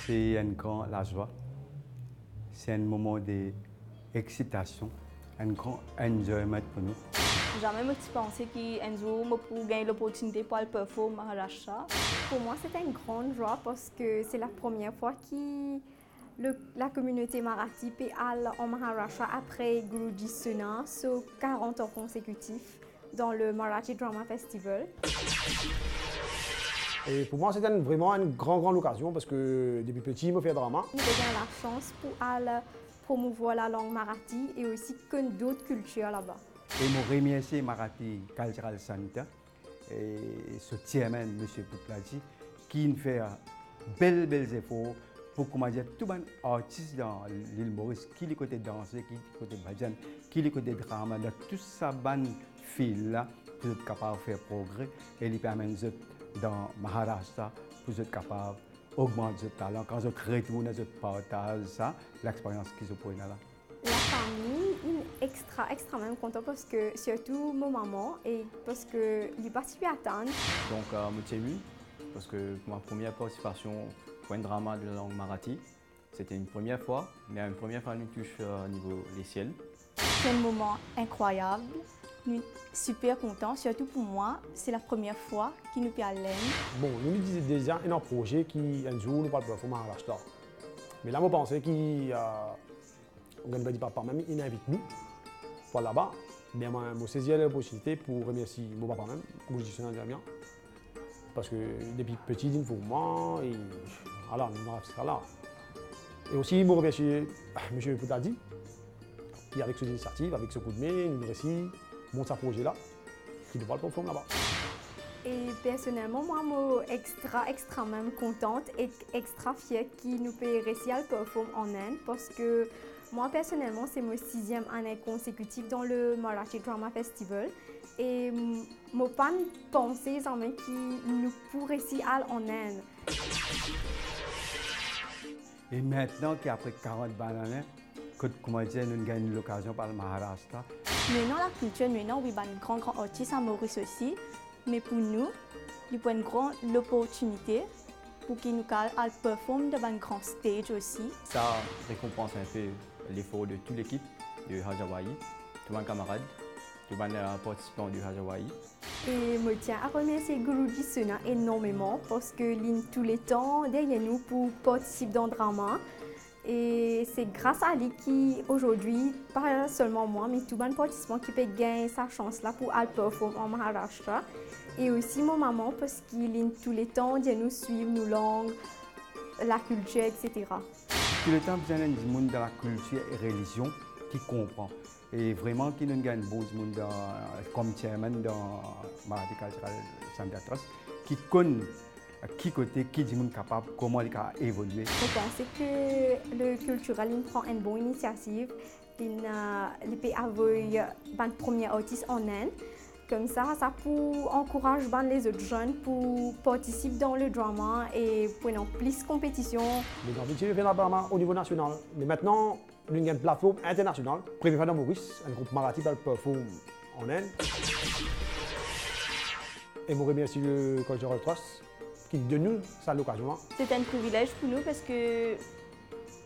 C'est la joie, c'est un moment d'excitation, un grand enjoyment pour nous. Jamais me suis pensé qu'un jour je pourrais gagner l'opportunité pour aller performer à Maharashtra. Pour moi, c'était une grande joie parce que c'est la première fois que la communauté Marathi peut aller en Maharashtra après Guruji Sona sur 40 ans consécutifs dans le Marathi Drama Festival. Et pour moi, c'était vraiment une grande occasion parce que depuis petit, je me fais drama. J'ai eu la chance pour aller promouvoir la langue marathi et aussi connaître d'autres cultures là-bas. Et je remercie Marathi Cultural Center et ce chairman, M. Puplaji, qui nous fait belles efforts pour comment dire, tout les artistes dans l'île Maurice, qui les côté danser, qui les côté bhajan, qui les côté drama, dans tout ça ban fil là, pour être capable de faire progrès et les permettre dans Maharashtra pour être capable d'augmenter ce talent. Quand je retourne, je partage ça, l'expérience qu'ils ont là. La famille est extrêmement contente parce que surtout ma maman et parce que il participé à Tannes. Donc je suis ému parce que ma première participation pour un drama de la langue marathi, c'était une première fois, mais une première fois nous touche au niveau des ciels. C'est un moment incroyable, nous sommes super contents, surtout pour moi, c'est la première fois qu'il nous peut aller. Bon, nous disons déjà un projet qui un jour nous parle de performer à Maharashtra. Mais là, je pensais qu'il on ne dit pas même, il invite nous pour là-bas. Mais je saisi l'opportunité pour remercier mon papa même, pour que je dise bien. Parce que depuis petit, il faut moi, et alors, nous sommes là. Et aussi, je remercie M. Poutadi, qui avec cette initiative, avec ce coup de main, nous réussit monte ce projet-là, qui devra le performer là-bas. Et personnellement, moi, je suis extrêmement contente et extra fière qu'il nous peut réussir à le performer en Inde parce que moi, personnellement, c'est mon 6e année consécutive dans le Marathi Drama Festival. Et je n'ai pas pensé qu'il nous pourrait réussir en Inde. Et maintenant qu'après 40 années, comment dire, nous gagnons l'occasion par le Maharashtra. Maintenant, la culture, maintenant, oui, un grand artiste à Maurice aussi. Mais pour nous, il y a une grande opportunité pour qu'ils nous performent devant un grand stage aussi. Ça récompense un peu l'effort de toute l'équipe de Hajawahi, tous mes camarades, tous les participants de Hajawahi. Et je tiens à remercier Guruji Sona énormément parce que ligne tous les temps derrière nous pour participer dans le drama. Et c'est grâce à lui qu'aujourd'hui, pas seulement moi, mais tout le monde participant qui peut gagner sa chance là pour aller performer en Maharashtra. Et aussi mon maman parce qu'il ligne tous les temps derrière nous suivre nos langues, la culture, etc. Tout le temps, besoin d'un monde dans la culture et religion qui comprend. Et vraiment, qui nous gagne bon monde comme chairman dans Marathi Cultural Center Trust, qui connaît qui côté, qui dit monde capable, comment il a évolué. Je pense que le culturel prend une bonne initiative. Il peut avoir un premier artiste en Inde. Comme ça peut encourager les autres jeunes pour participer dans le drama et pour une plus de compétition. Les ambitions viennent drama au niveau national. Mais maintenant, nous avons une plateforme internationale. Prévu dans Maurice, un groupe Marathi va performer en Inde. Et je remercie le Cultural Trust qui donne nous ça l'occasion. C'est un privilège pour nous parce que,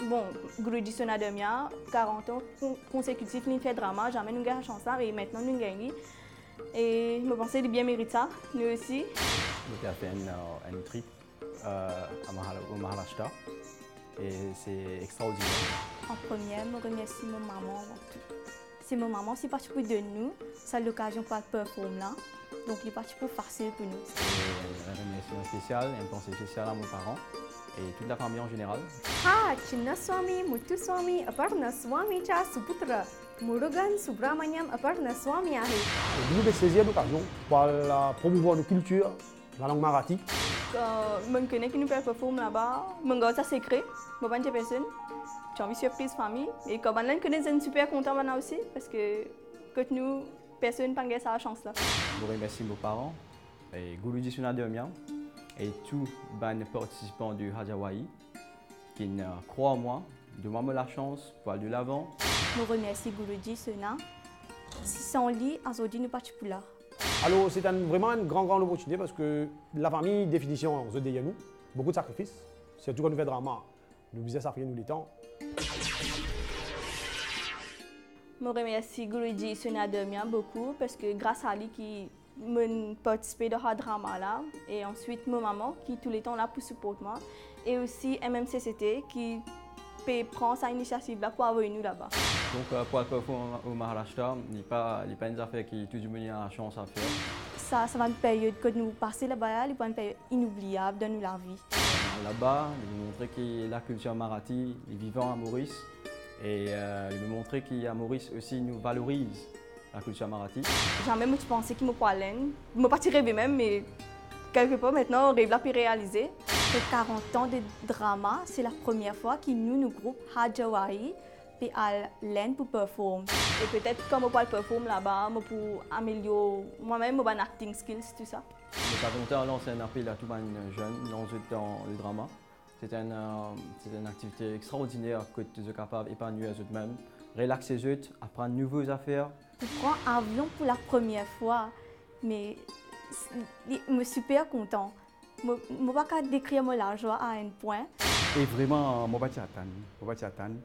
bon, Guruji Sona Demia, 40 ans consécutifs, nous fait drama, jamais nous avons la chance et maintenant nous gagnons. Et je pense qu'il bien mérite ça, nous aussi. Nous avons fait un trip au Maharashtra et c'est extraordinaire. En premier, je remercie mon maman avant tout. C'est mon maman, c'est parti pour de nous, ça l'occasion pour performer là. Donc il est parti pour facile pour nous. Un remerciement spécial, une pensée spéciale à mes parents et toute la famille en général. Ha, Chinnaswamy Muttuswamy Aparna Swamy cha Suputra Murugan Subramanyam Aparna Swamy ahe. Nous avons saisi l'occasion pour promouvoir nos cultures, la langue marathi. Je connais qui nous peut performer là-bas, je garde ça secret, je ne sais pas personne. J'ai envie de surprise famille et comme on connaît, je suis super content maintenant aussi parce que nous, personne n'a pas cette chance là. Je remercie mes parents, et Guruji Sona Demia et tous les participants du Hajawahi qui croient en moi, donnent-moi la chance pour aller de l'avant. Je remercie Guruji Sona. Sans lui, aujourd'hui, nous ne sommes pas là. Alors, c'est vraiment une grande opportunité parce que la famille, définition, on se dit nous, beaucoup de sacrifices, surtout quand nous faisons drama. Nous business après nous les temps. Je remercie Guruji Sonademian beaucoup parce que grâce à lui qui m'a participé dans ce drama là et ensuite ma maman qui tout le temps là pour supporter moi et aussi MMCCT qui prend sa initiative là pour avoir nous là-bas. Donc pour le perform au Maharashtra, il n'y a pas une affaire qui tout le monde a la chance à faire. Ça va une période que nous passons là-bas, il va une période inoubliable dans la vie. Là-bas, il nous montrer que la culture marathi est vivante à Maurice et il nous montrer qu'à Maurice aussi nous valorise la culture marathi. Jamais je pensais qu'il me parlait, je ne pas rêver même, mais quelque part maintenant, on rêve là pour réaliser. Après 40 ans de drama, c'est la première fois que nous groupe Hajawai puis à l'en pour performer. Et peut-être comme on peut performer là-bas, pour améliorer moi-même mon acting skills, tout ça. Nous avons lancé un appel à tous les jeunes dans le drama. C'est une activité extraordinaire que tu es capable d'épanouir eux-mêmes, relaxer eux, apprendre de nouvelles affaires. Je prends un avion pour la première fois, mais je suis super content. Je ne peux pas décrire la joie à un point. Et vraiment, je ne vais pas t'attendre.